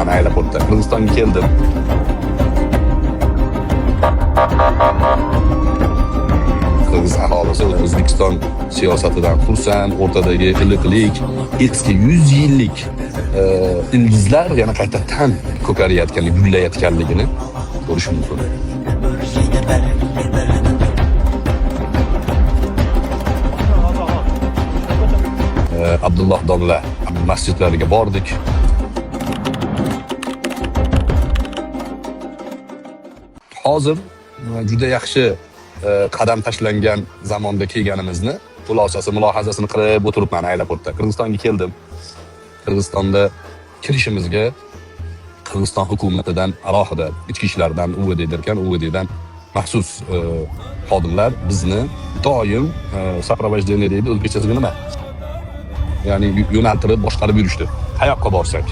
meni aeroportda. Qirg'izistonga keldim. Qirg'iz aholisi O'zbekiston siyosatidan xursand, o'rtadagi iliqlik, eski 100 yillik ildizlar yana qaytadan ko'karayotganligini, gullayotganligini ko'rish mumkin. Abdulloh domla masjidlariga bordik. Hozir juda yaxshi qadam tashlangan zamonda kelganimizni xulosasi, mulohazasini qilib o'tiribman aeroportda. Qirg'izistonga keldim. Qirg'izistonda kirishimizga Qirg'iziston hukumatidan alohida ichki ishlardan UVDdan maxsus xodimlar bizni doim soprovождение deydi, o'zbekchasiga nima? Ya'ni yo'naltirib boshqarib yurishdi. Qayoqqa borsak,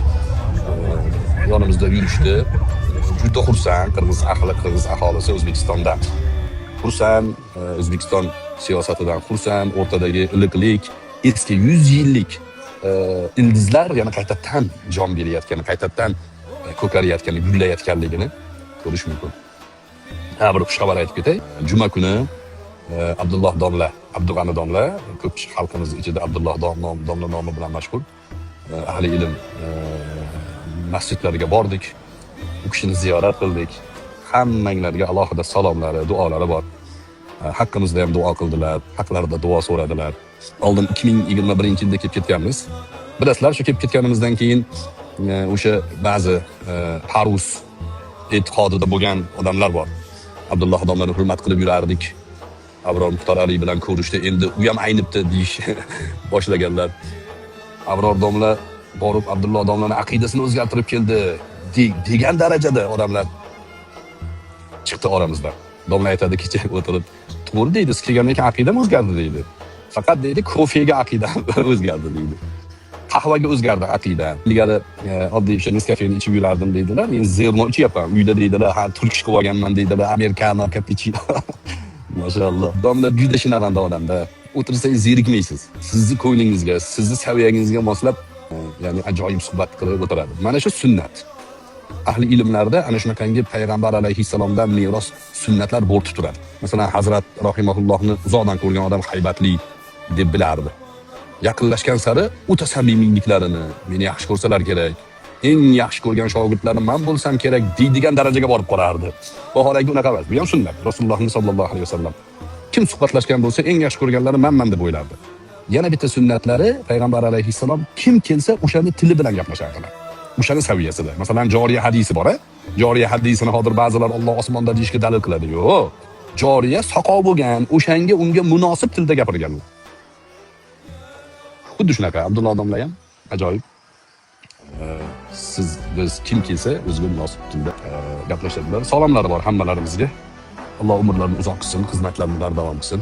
yonimizda yurishdi. Juda xursand qirg'iz aholisi O'zbekistondan. Xursand, O'zbekiston siyosatidan xursand, o'rtadagi iliqlik, eski 100 yillik ildizlar yana qaytadan jon berayotgani, qaytadan ko'karayotgani, gullayotganligini ko'rish mumkin. Bir xushxabar aytib ketay. Juma kuni Abdulloh domla, Abdug'ani domla, ko'p xalqimiz ichida Abdulloh domla nomi bilan mashhur ahli ilm masjidlariga bordik. U kishini ziyorat qildik. Hammanglarga alohida salomlari, duolari bor. Haqqimizda ham duo qildilar, haqlarida duo so'radilar. Oldin 2021-yilda kelib ketganmiz. Bilasizlar, shu kelib ketganimizdan keyin o'sha ba'zi Harus e'tiqodida bo'lgan odamlar bor. Abdulloh domlani hurmat qilib yurardik. Abror Muxtor Ali bilan ko'rishdi, endi u ham aynibdi deyish boshlaganlar. Abror domla borib Abdulloh domlani aqidasini o'zgartirib keldi degan darajada odamlar chiqdi oramizda. Domla aytadi, kecha o'tirib, to'g'ri deydi, siz kelgandan keyin aqidam o'zgardi deydi. Faqat deydi, kofega aqida o'zgardi deydi. Qahvaga o'zgardi aqida. Ilgari oddiy o'sha Nescafe'ni ichib yurardim deydilar. Endi zerno ichyapman. Uyda deydilar, ha, turk chiqib olganman deydilar, americano, cappuccino. Mashallah. Domla juda shinavanda odamda. O'tirsangiz zerikmaysiz. Sizni ko'nglingizga, sizni saviyangizga moslab, ya'ni ajoyib suhbat qilib o'tiradi. Mana shu sunnat. Ahli ilmlarda ana shunaqangi payg'ambar alayhissalomdan meros sunnatlar bo'rtib turadi. Masalan, Hazrat rahimahullohni uzoqdan ko'rgan odam haybatli deb bilardi. Yaqinlashgan sari o'ta samimiyliklarini, meni yaxshi ko'rsalar kerak, eng yaxshi ko'rgan shogirdlarim men bo'lsam kerak deydigan darajaga borib qoladi. Vaholanki unaqa emas. Bu ham sunnat. Rasululloh sollallohu alayhi vasallam kim suhbatlashgan bo'lsa eng yaxshi ko'rganlari men deb o'ylardi. Yana bitta sunnatlari payg'ambar alayhissalom kim kelsa o'shani tili bilan gaplashardilar. O'shani saviyasida. Masalan, joriya hadisi bor, Joriya hadisini hozir ba'zilar Alloh osmonda deyishga dalil qiladi. Yo'q. Joriya soqov bo'lgan, o'shanga unga munosib tilda gapirganlar. Xuddi shunaqa Abdulloh domla ham ajoyib. Biz kim kelsa o'ziga munosib tilda gaplashadilar. Salomlari bor hammalarimizga. Alloh umrlarini uzoq qilsin, xizmatlarini davom qilsin.